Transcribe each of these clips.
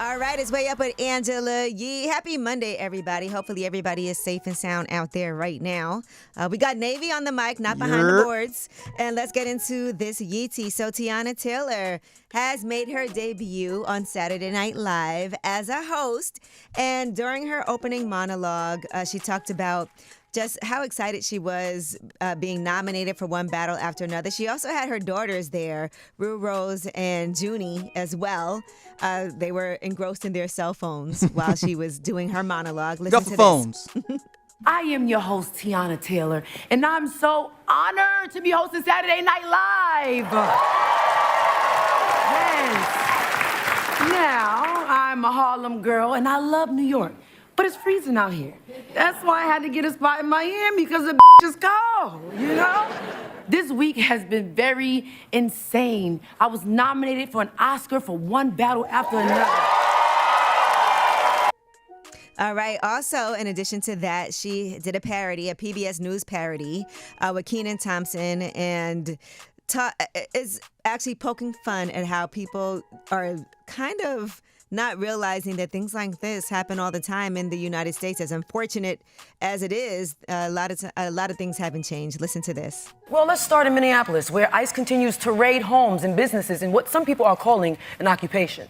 All right, it's Way Up with Angela Yee. Happy Monday, everybody. Hopefully everybody is safe and sound out there right now. We got Navy on the mic, not behind the boards. And let's get into this Yee tea. So Teyana Taylor has made her debut on Saturday Night Live as a host. And during her opening monologue, she talked about just how excited she was being nominated for one battle after another. She also had her daughters there, Rue Rose and Junie, as well. They were engrossed in their cell phones while she was doing her monologue. Listen to phones. I am your host, Teyana Taylor, and I'm so honored to be hosting Saturday Night Live. Yes. Now, I'm a Harlem girl, and I love New York. But it's freezing out here. That's why I had to get a spot in Miami, because the is cold, you know? This week has been very insane. I was nominated for an Oscar for one battle after another. All right. Also, in addition to that, she did a parody, a PBS News parody with Kenan Thompson, and is actually poking fun at how people are kind of not realizing that things like this happen all the time in the United States. As unfortunate as it is, a lot of things haven't changed. Listen to this. Well, let's start in Minneapolis, where ICE continues to raid homes and businesses in what some people are calling an occupation.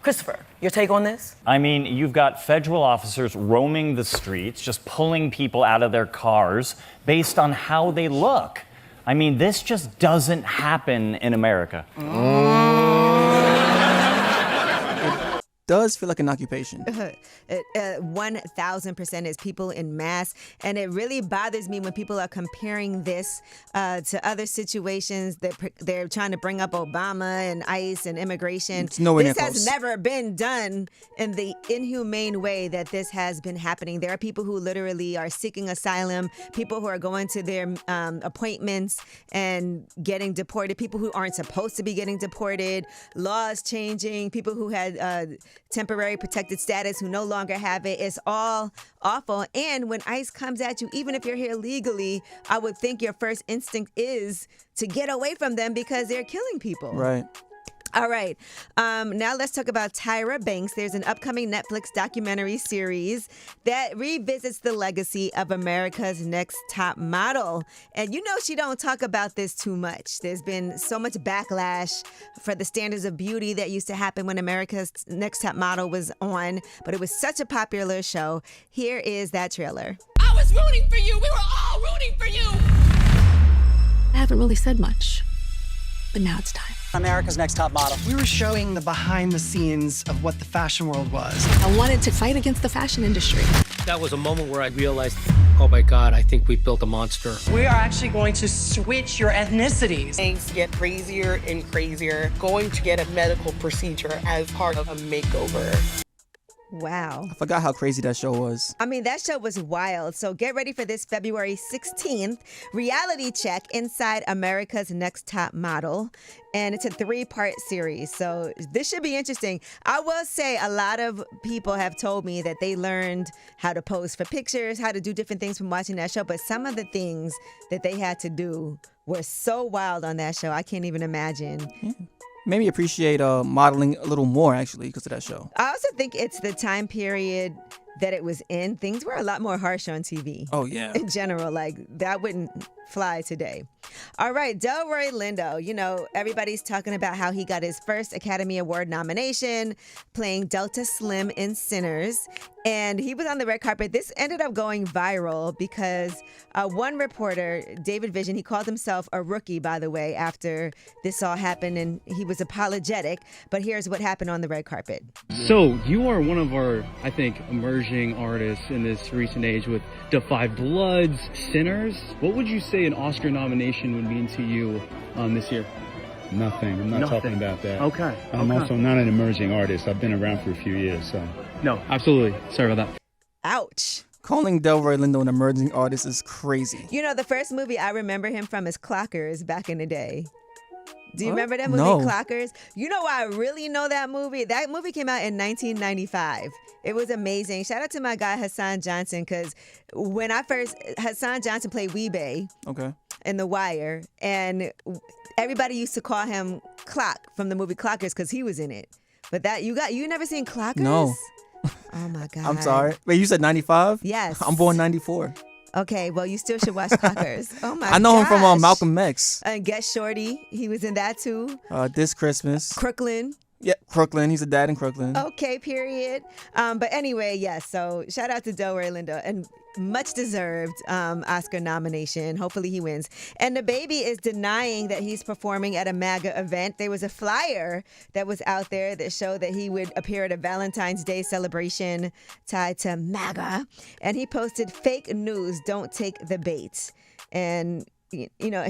Christopher, your take on this? I mean, you've got federal officers roaming the streets, just pulling people out of their cars based on how they look. I mean, this just doesn't happen in America. Does feel like an occupation. 1,000% is people in mass. And it really bothers me when people are comparing this to other situations that they're trying to bring up Obama and ICE and immigration. It's nowhere near This has close. never been done in the inhumane way that this has been happening. There are people who literally are seeking asylum, people who are going to their appointments and getting deported, people who aren't supposed to be getting deported, laws changing, people who had temporary protected status who no longer have it. It's all awful. And when ICE comes at you, even if you're here legally, I would think your first instinct is to get away from them because they're killing people. Right. All right. Now let's talk about Tyra Banks. There's an upcoming Netflix documentary series that revisits the legacy of America's Next Top Model. And you know she don't talk about this too much. There's been so much backlash for the standards of beauty that used to happen when America's Next Top Model was on. But it was such a popular show. Here is that trailer. I was rooting for you. We were all rooting for you. I haven't really said much, but now it's time. America's Next Top Model. We were showing the behind the scenes of what the fashion world was. I wanted to fight against the fashion industry. That was a moment where I realized, oh my God, I think we've built a monster. We are actually going to switch your ethnicities. Things get crazier and crazier. Going to get a medical procedure as part of a makeover. Wow. I forgot how crazy that show was. I mean, that show was wild. So get ready for this February 16th reality check inside America's Next Top Model. And it's a 3-part series. So this should be interesting. I will say a lot of people have told me that they learned how to pose for pictures, how to do different things from watching that show. But some of the things that they had to do were so wild on that show. I can't even imagine. Yeah. Maybe appreciate modeling a little more, actually, because of that show. I also think it's the time period that it was in. Things were a lot more harsh on TV. Oh, yeah. In general, like that wouldn't fly today. All right, Delroy Lindo. You know, everybody's talking about how he got his first Academy Award nomination playing Delta Slim in Sinners. And he was on the red carpet. This ended up going viral because one reporter, David Vision, he called himself a rookie, by the way, after this all happened, and he was apologetic. But here's what happened on the red carpet. So you are one of our, I think, emerging artists in this recent age with Defy Bloods, Sinners. What would you say an Oscar nomination would mean to you this year? Nothing. I'm not talking about that. Okay. I'm also not an emerging artist. I've been around for a few years, so. No, absolutely. Sorry about that. Ouch. Calling Delroy Lindo an emerging artist is crazy. You know, the first movie I remember him from is Clockers back in the day. Do you remember that movie, No. Clockers? You know why I really know that movie? That movie came out in 1995. It was amazing. Shout out to my guy Hassan Johnson, because when Hassan Johnson played Weebay in The Wire, and everybody used to call him Clock from the movie Clockers because he was in it. But you never seen Clockers? No. Oh my God. I'm sorry. Wait, you said 95? Yes. I'm born 94. Okay, well, you still should watch Clockers. Oh my God. I know him from Malcolm X. And Get Shorty, he was in that too. This Christmas. Crooklyn. Yeah, Crooklyn. He's a dad in Crooklyn. Okay, period. But anyway, yes. So shout out to Delroy Lindo, and much deserved Oscar nomination. Hopefully he wins. And DaBaby is denying that he's performing at a MAGA event. There was a flyer that was out there that showed that he would appear at a Valentine's Day celebration tied to MAGA, and he posted fake news. Don't take the bait. And he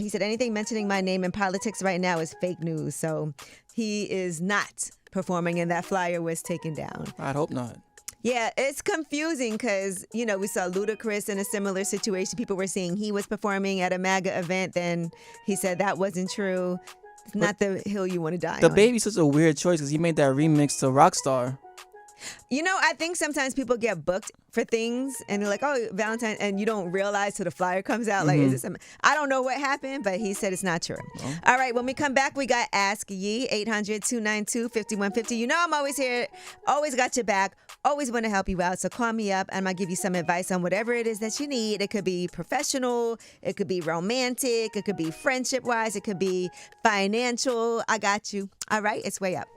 said anything mentioning my name in politics right now is fake news. So he is not performing, and that flyer was taken down. I'd hope not. Yeah, it's confusing because, we saw Ludacris in a similar situation. People were saying he was performing at a MAGA event. Then he said that wasn't true. It's not the hill you want to die on. DaBaby's such a weird choice because he made that remix to Rockstar. I think sometimes people get booked for things and they're like, oh, Valentine, and you don't realize till the flyer comes out. Like, is this I don't know what happened, but he said it's not true. Oh. All right, when we come back, we got Ask Ye, 800-292-5150. I'm always here, always got your back, always want to help you out. So call me up and I'm going to give you some advice on whatever it is that you need. It could be professional, it could be romantic, it could be friendship-wise, it could be financial. I got you. All right, it's Way Up.